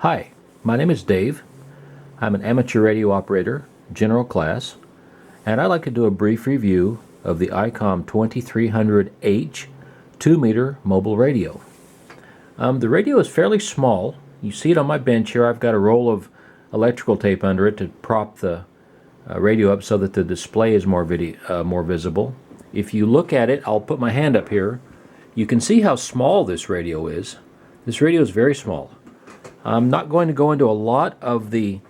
Hi, my name is Dave. I'm an amateur radio operator, general class, and I'd like to do a brief review of the Icom 2300H 2-meter mobile radio. The radio is fairly small. You see it on my bench here. I've got a roll of electrical tape under it to prop the radio up so that the display is more visible. If you look at it, I'll put my hand up here. You can see how small this radio is. This radio is very small. I'm not going to go into a lot of the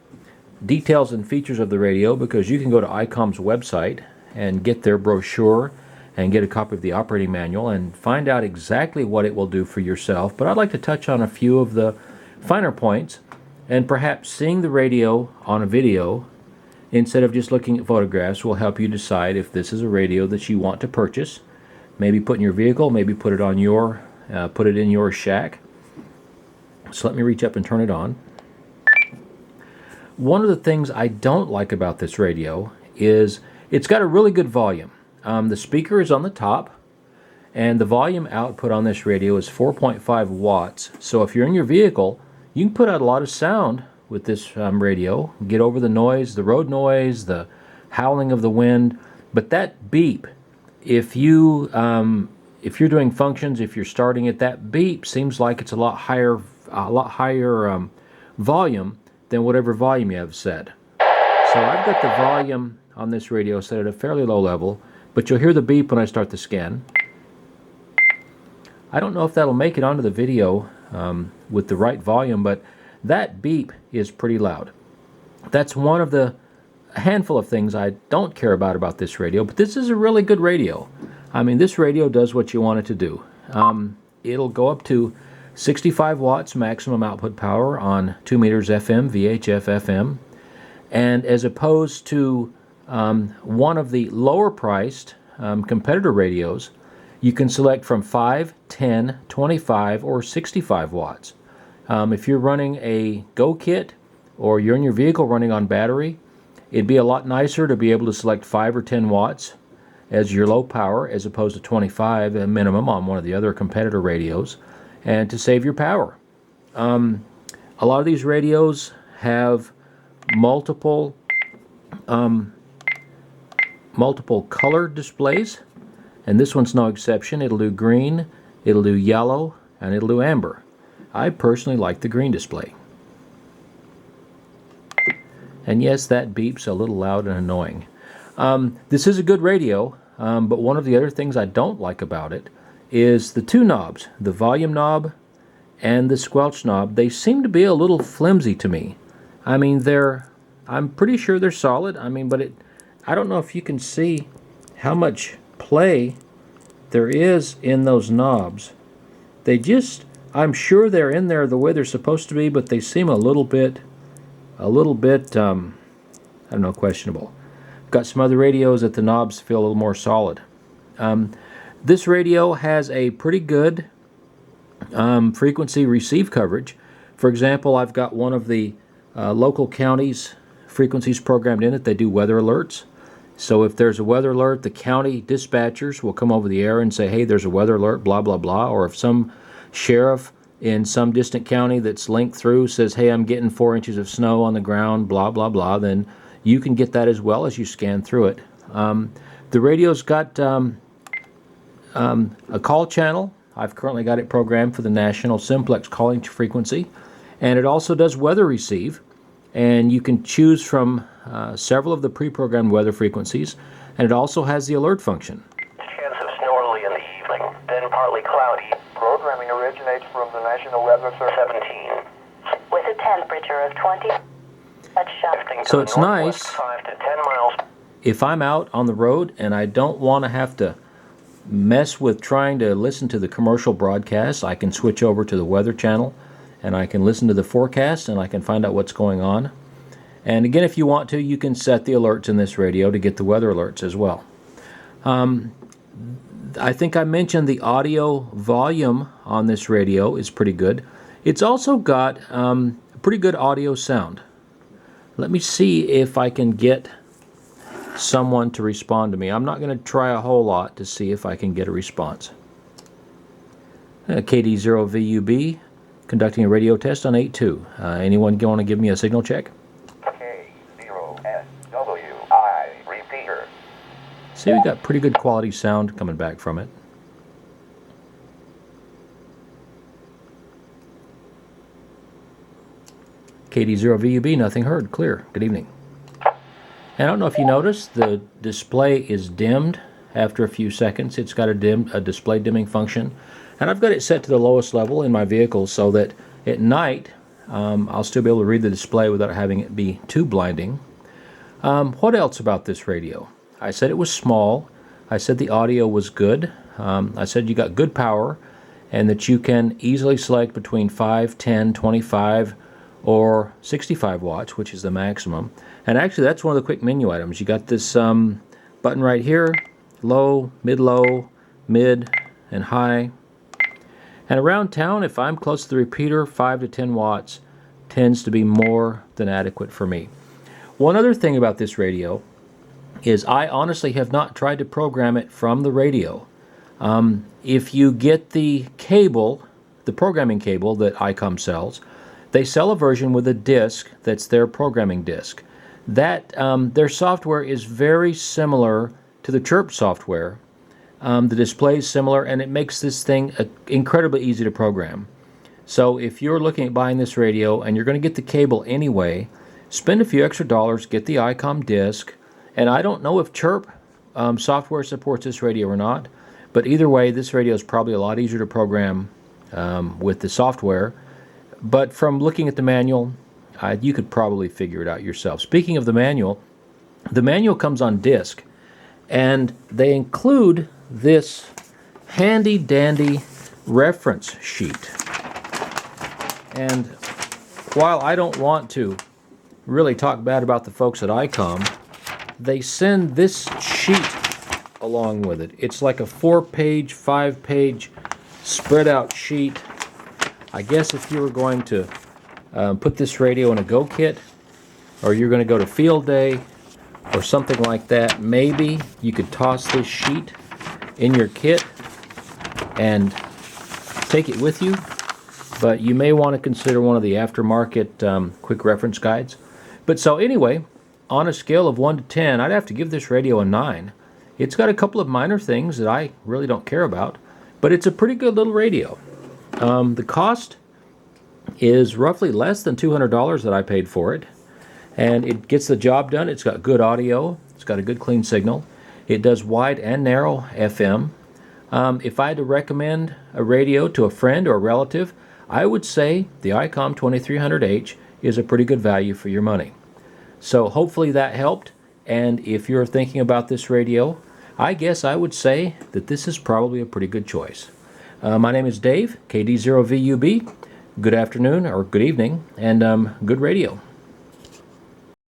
details and features of the radio because you can go to Icom's website and get their brochure and get a copy of the operating manual and find out exactly what it will do for yourself. But I'd like to touch on a few of the finer points, and perhaps seeing the radio on a video instead of just looking at photographs will help you decide if this is a radio that you want to purchase. Maybe put in your vehicle, maybe put it on your put it in your shack. So let me reach up and turn it on. One of the things I don't like about this radio is it's got a really good volume. The speaker is on the top, and the volume output on this radio is 4.5 watts. So if you're in your vehicle, you can put out a lot of sound with this radio, get over the noise, the road noise, the howling of the wind. But that beep, if you're doing functions, if you're starting it, that beep seems like it's a lot higher volume than whatever volume you have set. So I've got the volume on this radio set at a fairly low level, but you'll hear the beep when I start the scan. I don't know if that'll make it onto the video with the right volume, but that beep is pretty loud. That's one of the handful of things I don't care about this radio, but this is a really good radio. I mean, this radio does what you want it to do. It'll go up to 65 watts maximum output power on 2 meters FM, VHF FM, and as opposed to one of the lower priced competitor radios, you can select from 5, 10, 25, or 65 watts. If you're running a Go kit or you're in your vehicle running on battery, it'd be a lot nicer to be able to select 5 or 10 watts as your low power as opposed to 25 minimum on one of the other competitor radios, and to save your power. A lot of these radios have multiple color displays, and this one's no exception. It'll do green, it'll do yellow, and it'll do amber. I personally like the green display. And yes, that beeps a little loud and annoying. This is a good radio, but one of the other things I don't like about it is the two knobs, the volume knob and the squelch knob. They seem to be a little flimsy to me. I mean, I'm pretty sure they're solid. I mean, but I don't know if you can see how much play there is in those knobs. I'm sure they're in there the way they're supposed to be, but they seem a little bit, I don't know, questionable. I've got some other radios that the knobs feel a little more solid. This radio has a pretty good frequency receive coverage. For example, I've got one of the local counties' frequencies programmed in it. They do weather alerts. So if there's a weather alert, the county dispatchers will come over the air and say, hey, there's a weather alert, blah, blah, blah. Or if some sheriff in some distant county that's linked through says, hey, I'm getting 4 inches of snow on the ground, blah, blah, blah, then you can get that as well as you scan through it. The radio's got a call channel. I've currently got it programmed for the national simplex calling frequency, and it also does weather receive, and you can choose from several of the pre-programmed weather frequencies, and it also has the alert function. Chance of snow early in the evening, then partly cloudy. Programming originates from the National Weather Service. 17. With a temperature of 20. So it's nice 5 to 10 miles. if I'm out on the road and I don't want to have to mess with trying to listen to the commercial broadcasts. I can switch over to the weather channel and I can listen to the forecast and I can find out what's going on. And again, if you want to, you can set the alerts in this radio to get the weather alerts as well. I think I mentioned the audio volume on this radio is pretty good. It's also got pretty good audio sound. Let me see if I can get someone to respond to me. I'm not going to try a whole lot to see if I can get a response. KD0VUB, conducting a radio test on 8.2. Anyone want to give me a signal check? K0SWI repeater. See, we got pretty good quality sound coming back from it. KD0VUB, nothing heard. Clear. Good evening. And I don't know if you noticed, the display is dimmed after a few seconds. It's got a display dimming function. And I've got it set to the lowest level in my vehicle so that at night I'll still be able to read the display without having it be too blinding. What else about this radio? I said it was small. I said the audio was good. I said you got good power and that you can easily select between 5, 10, 25, or 65 watts, which is the maximum. And actually that's one of the quick menu items. You got this button right here, low, mid-low, mid, and high. And around town, if I'm close to the repeater, 5 to 10 watts tends to be more than adequate for me. One other thing about this radio is I honestly have not tried to program it from the radio. If you get the cable, the programming cable that Icom sells, they sell a version with a disc that's their programming disc. That their software is very similar to the Chirp software. The display is similar, and it makes this thing incredibly easy to program. So if you're looking at buying this radio and you're going to get the cable anyway, spend a few extra dollars, get the Icom disc. And I don't know if Chirp software supports this radio or not, but either way, this radio is probably a lot easier to program with the software. But from looking at the manual, you could probably figure it out yourself. Speaking of the manual comes on disc, and they include this handy-dandy reference sheet. And while I don't want to really talk bad about the folks at Icom, they send this sheet along with it. It's like a 4-page, 5-page spread out sheet. I guess if you were going to put this radio in a go kit, or you're going to go to field day or something like that, maybe you could toss this sheet in your kit and take it with you. But you may want to consider one of the aftermarket quick reference guides. But so anyway, on a scale of 1 to 10, I'd have to give this radio a 9. It's got a couple of minor things that I really don't care about, but it's a pretty good little radio. The cost is roughly less than $200 that I paid for it, and it gets the job done. It's got good audio. It's got a good clean signal. It does wide and narrow FM. If I had to recommend a radio to a friend or a relative, I would say the Icom 2300H is a pretty good value for your money. So hopefully that helped, and if you're thinking about this radio, I guess I would say that this is probably a pretty good choice. My name is Dave, KD0VUB. Good afternoon or good evening, and good radio.